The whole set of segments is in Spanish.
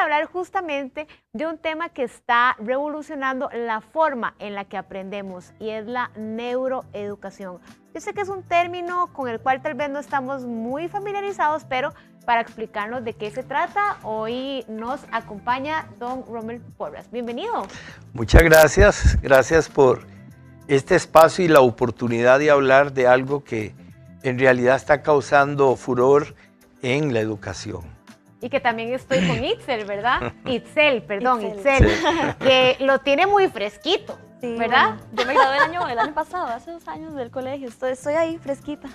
hablar justamente de un tema que está revolucionando la forma en la que aprendemos y es la neuroeducación. Yo sé que es un término con el cual tal vez no estamos muy familiarizados, pero para explicarnos de qué se trata, hoy nos acompaña don Rommel Porras. Bienvenido. Muchas gracias, gracias por este espacio y la oportunidad de hablar de algo que en realidad está causando furor en la educación. Y que también estoy con Itzel, ¿verdad? Itzel, que lo tiene muy fresquito, sí, ¿verdad? Bueno, yo me gradué el año pasado, hace 2 años del colegio, estoy ahí fresquita.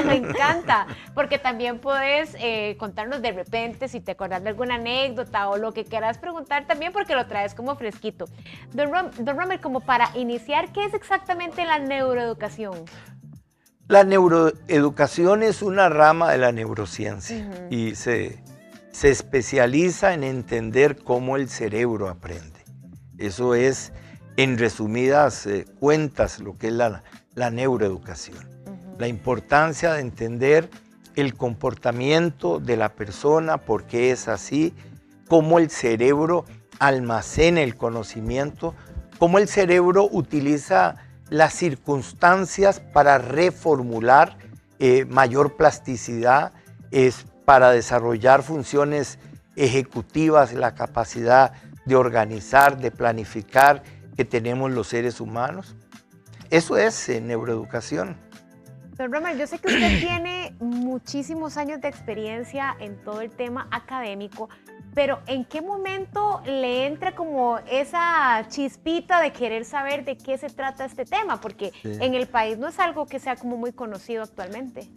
Me encanta, porque también puedes contarnos de repente si te acordás de alguna anécdota o lo que quieras preguntar también, porque lo traes como fresquito. Don Rommel, como para iniciar, ¿qué es exactamente la neuroeducación? La neuroeducación es una rama de la neurociencia y se especializa en entender cómo el cerebro aprende. Eso es, en resumidas cuentas, lo que es la neuroeducación. La importancia de entender el comportamiento de la persona, por qué es así, cómo el cerebro almacena el conocimiento, cómo el cerebro utiliza las circunstancias para reformular mayor plasticidad, para desarrollar funciones ejecutivas, la capacidad de organizar, de planificar que tenemos los seres humanos. Eso es neuroeducación. Don Rommel, yo sé que usted tiene muchísimos años de experiencia en todo el tema académico, pero ¿en qué momento le entra como esa chispita de querer saber de qué se trata este tema? Porque sí, en el país no es algo que sea como muy conocido actualmente.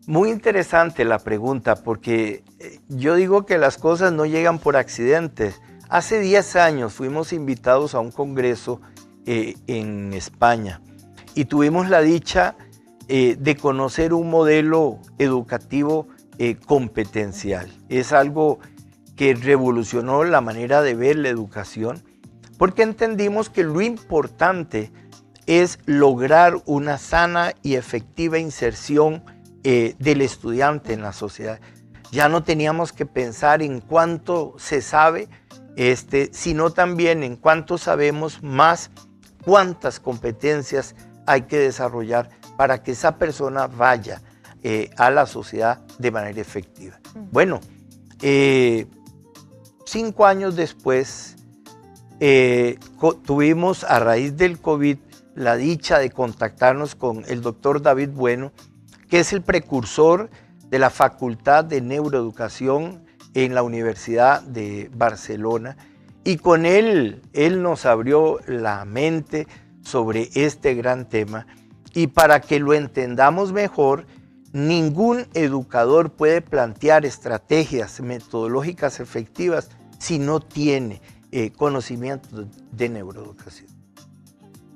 Muy interesante la pregunta, porque yo digo que las cosas no llegan por accidente. Hace 10 años fuimos invitados a un congreso en España y tuvimos la dicha de conocer un modelo educativo competencial. Es algo que revolucionó la manera de ver la educación, porque entendimos que lo importante es lograr una sana y efectiva inserción del estudiante en la sociedad. Ya no teníamos que pensar en cuánto se sabe, sino también en cuánto sabemos más, cuántas competencias hay que desarrollar para que esa persona vaya a la sociedad de manera efectiva. Bueno, 5 años después, tuvimos a raíz del COVID la dicha de contactarnos con el doctor David Bueno, que es el precursor de la Facultad de Neuroeducación en la Universidad de Barcelona, y con él nos abrió la mente sobre este gran tema, y para que lo entendamos mejor, ningún educador puede plantear estrategias metodológicas efectivas si no tiene conocimiento de neuroeducación.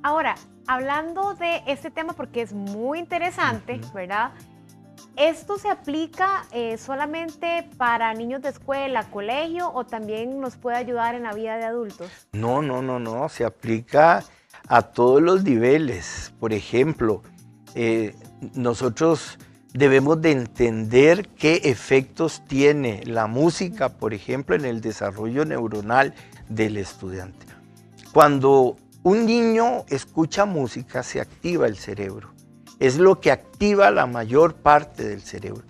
Ahora, hablando de este tema, porque es muy interesante, ¿verdad? ¿Esto se aplica solamente para niños de escuela, colegio, o también nos puede ayudar en la vida de adultos? No, se aplica a todos los niveles. Por ejemplo, nosotros debemos de entender qué efectos tiene la música, por ejemplo, en el desarrollo neuronal del estudiante. Cuando un niño escucha música, se activa el cerebro. Es lo que activa la mayor parte del cerebro.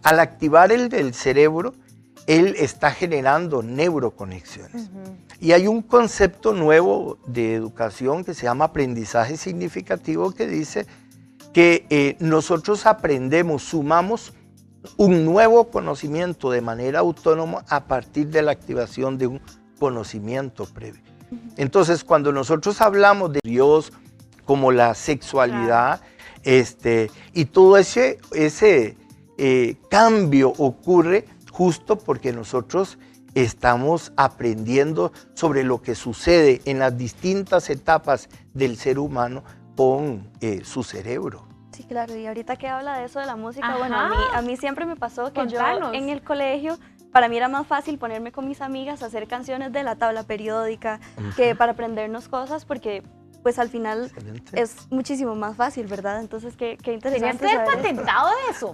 Al activar el del cerebro, él está generando neuroconexiones. Y hay un concepto nuevo de educación que se llama aprendizaje significativo, que dice que nosotros aprendemos, sumamos un nuevo conocimiento de manera autónoma a partir de la activación de un conocimiento previo. Entonces, cuando nosotros hablamos de Dios, como la sexualidad, y todo ese cambio ocurre justo porque nosotros estamos aprendiendo sobre lo que sucede en las distintas etapas del ser humano con su cerebro. Sí, claro, y ahorita que habla de eso de la música, bueno, a mí siempre me pasó que yo en el colegio, para mí era más fácil ponerme con mis amigas a hacer canciones de la tabla periódica que para aprendernos cosas, porque pues al final es muchísimo más fácil, ¿verdad? Entonces, qué interesante. Tenías que haber patentado eso.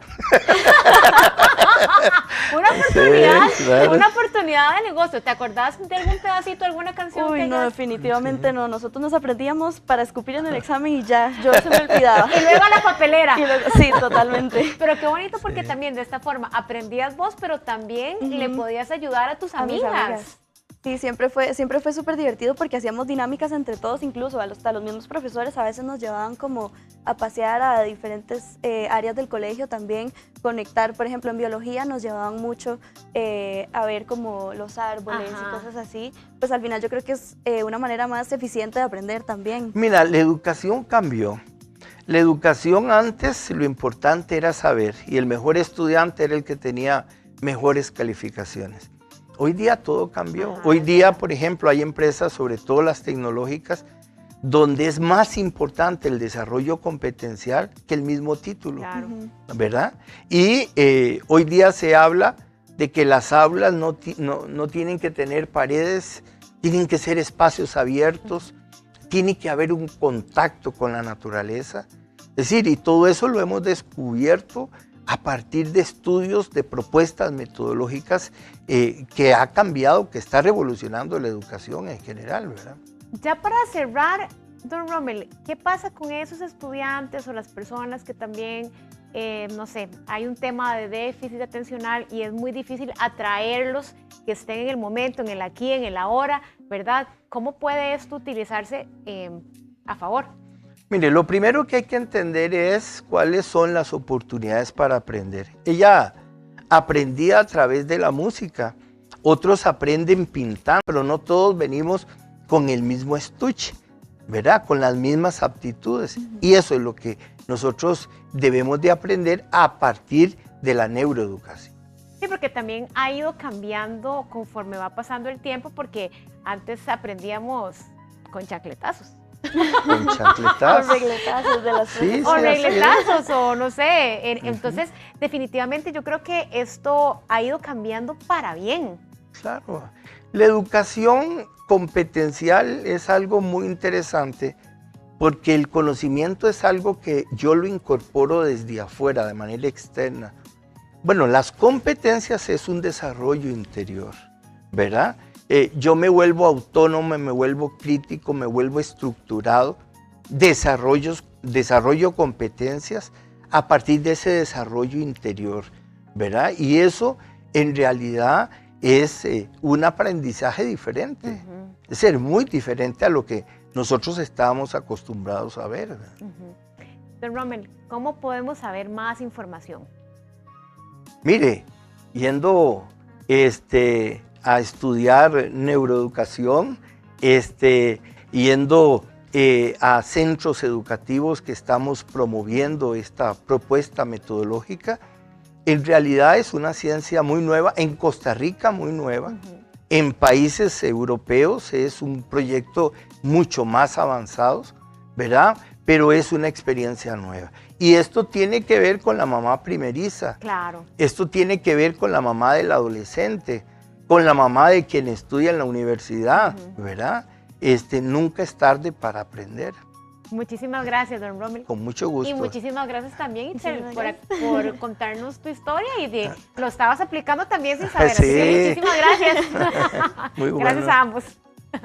Una oportunidad de negocio. ¿Te acordás de algún pedacito, alguna canción? Uy, no, definitivamente no. Nosotros nos aprendíamos para escupir en el examen y ya, yo se me olvidaba. Y luego a la papelera. Sí, totalmente. Pero qué bonito porque también de esta forma aprendías vos, pero también le podías ayudar a tus amigas. Sí, siempre fue súper divertido porque hacíamos dinámicas entre todos, incluso hasta los mismos profesores a veces nos llevaban como a pasear a diferentes áreas del colegio también, conectar, por ejemplo, en biología nos llevaban mucho a ver como los árboles y cosas así. Pues al final yo creo que es una manera más eficiente de aprender también. Mira, la educación cambió. La educación antes lo importante era saber y el mejor estudiante era el que tenía mejores calificaciones. Hoy día todo cambió. Hoy día, por ejemplo, hay empresas, sobre todo las tecnológicas, donde es más importante el desarrollo competencial que el mismo título, ¿verdad? Y hoy día se habla de que las aulas no tienen que tener paredes, tienen que ser espacios abiertos, tiene que haber un contacto con la naturaleza. Es decir, y todo eso lo hemos descubierto a partir de estudios, de propuestas metodológicas que ha cambiado, que está revolucionando la educación en general, ¿verdad? Ya para cerrar, don Rommel, ¿qué pasa con esos estudiantes o las personas que también, no sé, hay un tema de déficit atencional y es muy difícil atraerlos, que estén en el momento, en el aquí, en el ahora, ¿verdad? ¿Cómo puede esto utilizarse a favor? Mire, lo primero que hay que entender es cuáles son las oportunidades para aprender. Ella aprendía a través de la música, otros aprenden pintando, pero no todos venimos con el mismo estuche, ¿verdad? Con las mismas aptitudes. Y eso es lo que nosotros debemos de aprender a partir de la neuroeducación. Sí, porque también ha ido cambiando conforme va pasando el tiempo, porque antes aprendíamos con chancletazos. Con chancletazos. O regletazos de las sí, o regletazos, o no sé. Entonces, definitivamente yo creo que esto ha ido cambiando para bien. Claro. La educación competencial es algo muy interesante porque el conocimiento es algo que yo lo incorporo desde afuera, de manera externa. Bueno, las competencias es un desarrollo interior, ¿verdad? Yo me vuelvo autónomo, me vuelvo crítico, me vuelvo estructurado, desarrollo competencias a partir de ese desarrollo interior, ¿verdad? Y eso en realidad es un aprendizaje diferente, es ser muy diferente a lo que nosotros estábamos acostumbrados a ver. Don Rommel, ¿cómo podemos saber más información? Mire, yendo a estudiar neuroeducación, yendo a centros educativos que estamos promoviendo esta propuesta metodológica, en realidad es una ciencia muy nueva, en Costa Rica muy nueva, en países europeos es un proyecto mucho más avanzado, ¿verdad? Pero es una experiencia nueva. Y esto tiene que ver con la mamá primeriza. Claro. Esto tiene que ver con la mamá del adolescente, con la mamá de quien estudia en la universidad, ¿verdad? Nunca es tarde para aprender. Muchísimas gracias, don Rommel. Con mucho gusto. Y muchísimas gracias también, Itzel, por contarnos tu historia y lo estabas aplicando también sin saber. Sí. Así que muchísimas gracias. Muy bueno. Gracias a ambos.